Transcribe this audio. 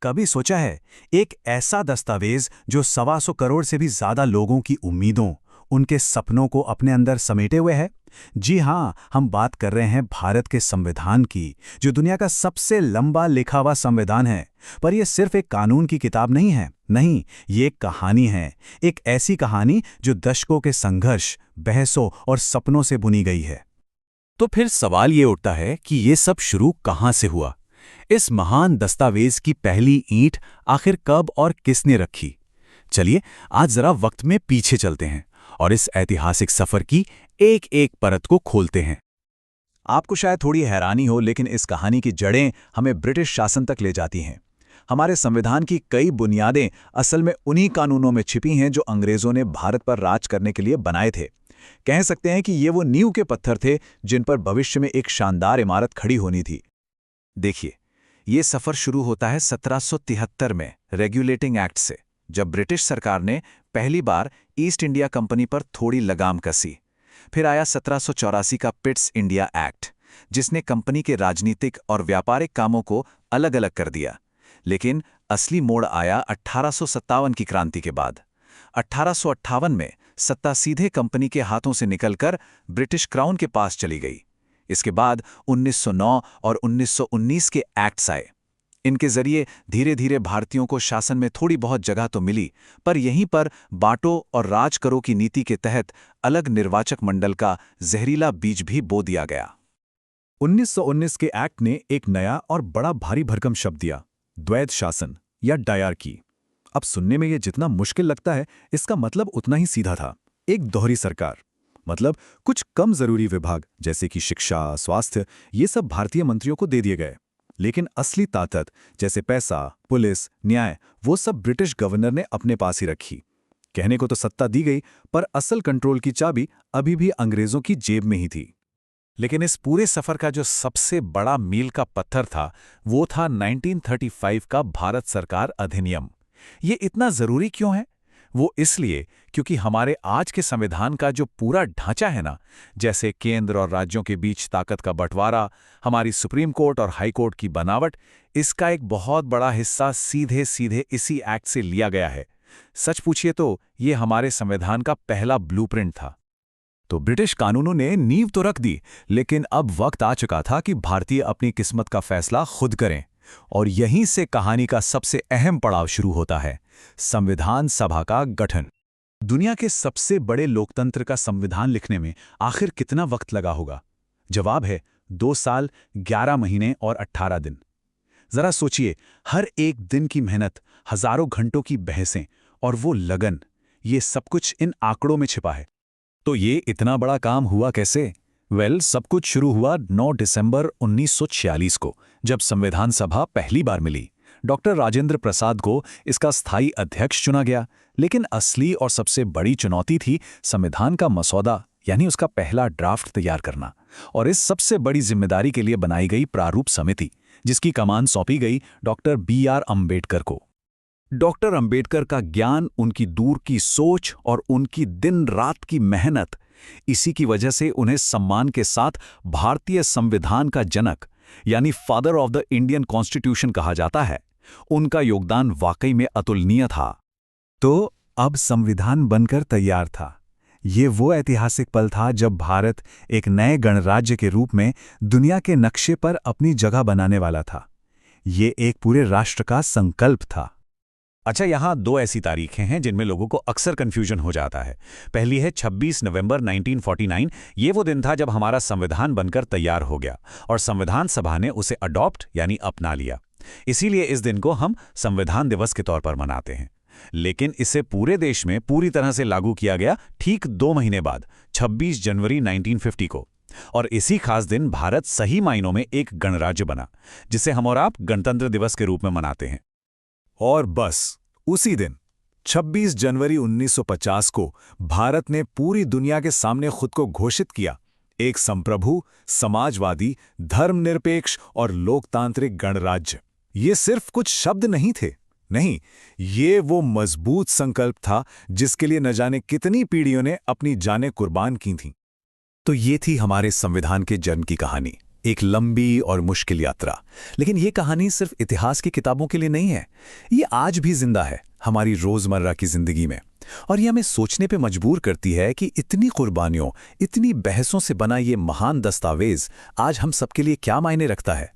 कभी सोचा है, एक ऐसा दस्तावेज जो 125 करोड़ से भी ज्यादा लोगों की उम्मीदों, उनके सपनों को अपने अंदर समेटे हुए है? जी हाँ, हम बात कर रहे हैं भारत के संविधान की, जो दुनिया का सबसे लंबा लिखा हुआ संविधान है। पर यह सिर्फ एक कानून की किताब नहीं है। नहीं, ये एक कहानी है। एक ऐसी कहानी जो दशकों के संघर्ष, बहसों और सपनों से बुनी गई है। तो फिर सवाल ये उठता है कि ये सब शुरू कहाँ से हुआ? इस महान दस्तावेज की पहली ईंट आखिर कब और किसने रखी? चलिए आज जरा वक्त में पीछे चलते हैं और इस ऐतिहासिक सफर की एक एक परत को खोलते हैं। आपको शायद थोड़ी हैरानी हो, लेकिन इस कहानी की जड़ें हमें ब्रिटिश शासन तक ले जाती हैं। हमारे संविधान की कई बुनियादें असल में उन्हीं कानूनों में छिपी हैं जो अंग्रेजों ने भारत पर राज करने के लिए बनाए थे। कह सकते हैं कि ये वो नींव के पत्थर थे जिन पर भविष्य में एक शानदार इमारत खड़ी होनी थी। देखिए, ये सफर शुरू होता है 1773 में रेगुलेटिंग एक्ट से, जब ब्रिटिश सरकार ने पहली बार ईस्ट इंडिया कंपनी पर थोड़ी लगाम कसी। फिर आया 1784 का पिट्स इंडिया एक्ट, जिसने कंपनी के राजनीतिक और व्यापारिक कामों को अलग अलग कर दिया। लेकिन असली मोड़ आया 1857 की क्रांति के बाद। 1858 में सत्ता सीधे कंपनी के हाथों से निकलकर ब्रिटिश क्राउन के पास चली गई। इसके बाद 1909 और 1919 के एक्ट्स आए। इनके जरिए धीरे धीरे भारतीयों को शासन में थोड़ी बहुत जगह तो मिली, पर यहीं पर बांटो और राज करो की नीति के तहत अलग निर्वाचक मंडल का जहरीला बीज भी बो दिया गया। 1919 के एक्ट ने एक नया और बड़ा भारी भरकम शब्द दिया, द्वैध शासन या डायरकी। अब सुनने में यह जितना मुश्किल लगता है, इसका मतलब उतना ही सीधा था। एक दोहरी सरकार, मतलब कुछ कम जरूरी विभाग जैसे कि शिक्षा, स्वास्थ्य, ये सब भारतीय मंत्रियों को दे दिए गए। लेकिन असली ताकत जैसे पैसा, पुलिस, न्याय, वो सब ब्रिटिश गवर्नर ने अपने पास ही रखी। कहने को तो सत्ता दी गई, पर असल कंट्रोल की चाबी अभी भी अंग्रेजों की जेब में ही थी। लेकिन इस पूरे सफर का जो सबसे बड़ा मील का पत्थर था, वो था 1935 का भारत सरकार अधिनियम। ये इतना जरूरी क्यों है? वो इसलिए क्योंकि हमारे आज के संविधान का जो पूरा ढांचा है ना, जैसे केंद्र और राज्यों के बीच ताकत का बंटवारा, हमारी सुप्रीम कोर्ट और हाई कोर्ट की बनावट, इसका एक बहुत बड़ा हिस्सा सीधे सीधे इसी एक्ट से लिया गया है। सच पूछिए तो ये हमारे संविधान का पहला ब्लूप्रिंट था। तो ब्रिटिश कानूनों ने नींव तो रख दी, लेकिन अब वक्त आ चुका था कि भारतीय अपनी किस्मत का फैसला खुद करें। और यहीं से कहानी का सबसे अहम पड़ाव शुरू होता है, संविधान सभा का गठन। दुनिया के सबसे बड़े लोकतंत्र का संविधान लिखने में आखिर कितना वक्त लगा होगा? जवाब है 2 साल, 11 महीने और 18 दिन। जरा सोचिए, हर एक दिन की मेहनत, हजारों घंटों की बहसें और वो लगन, ये सब कुछ इन आंकड़ों में छिपा है। तो ये इतना बड़ा काम हुआ कैसे? सब कुछ शुरू हुआ 9 दिसंबर 1946 को, जब संविधान सभा पहली बार मिली। डॉक्टर राजेंद्र प्रसाद को इसका स्थायी अध्यक्ष चुना गया। लेकिन असली और सबसे बड़ी चुनौती थी संविधान का मसौदा, यानी उसका पहला ड्राफ्ट तैयार करना। और इस सबसे बड़ी जिम्मेदारी के लिए बनाई गई प्रारूप समिति, जिसकी कमान सौंपी गई डॉक्टर BR अम्बेडकर को। डॉक्टर अम्बेडकर का ज्ञान, उनकी दूर की सोच और उनकी दिन रात की मेहनत, इसी की वजह से उन्हें सम्मान के साथ भारतीय संविधान का जनक यानी father of the Indian constitution कहा जाता है। उनका योगदान वाकई में अतुलनीय था। तो अब संविधान बनकर तैयार था। ये वो ऐतिहासिक पल था जब भारत एक नए गणराज्य के रूप में दुनिया के नक्शे पर अपनी जगह बनाने वाला था। ये एक पूरे राष्ट्र का संकल्प था। अच्छा, यहाँ 2 ऐसी तारीखें हैं जिनमें लोगों को अक्सर कन्फ्यूजन हो जाता है। पहली है 26 नवंबर 1949। ये वो दिन था जब हमारा संविधान बनकर तैयार हो गया और संविधान सभा ने उसे अडॉप्ट यानी अपना लिया। इसीलिए इस दिन को हम संविधान दिवस के तौर पर मनाते हैं। लेकिन इसे पूरे देश में पूरी तरह से लागू किया गया ठीक 2 महीने बाद, 26 जनवरी 1950 को। और इसी खास दिन भारत सही मायनों में एक गणराज्य बना, जिसे हम और आप गणतंत्र दिवस के रूप में मनाते हैं। और बस उसी दिन 26 जनवरी 1950 को भारत ने पूरी दुनिया के सामने खुद को घोषित किया, एक संप्रभु, समाजवादी, धर्मनिरपेक्ष और लोकतांत्रिक गणराज्य। ये सिर्फ कुछ शब्द नहीं थे, नहीं, ये वो मजबूत संकल्प था जिसके लिए न जाने कितनी पीढ़ियों ने अपनी जानें कुर्बान की थीं। तो ये थी हमारे संविधान के जन्म की कहानी, एक लंबी और मुश्किल यात्रा। लेकिन ये कहानी सिर्फ इतिहास की किताबों के लिए नहीं है, ये आज भी जिंदा है हमारी रोजमर्रा की जिंदगी में। और ये हमें सोचने पे मजबूर करती है कि इतनी कुर्बानियों, इतनी बहसों से बना ये महान दस्तावेज आज हम सबके लिए क्या मायने रखता है।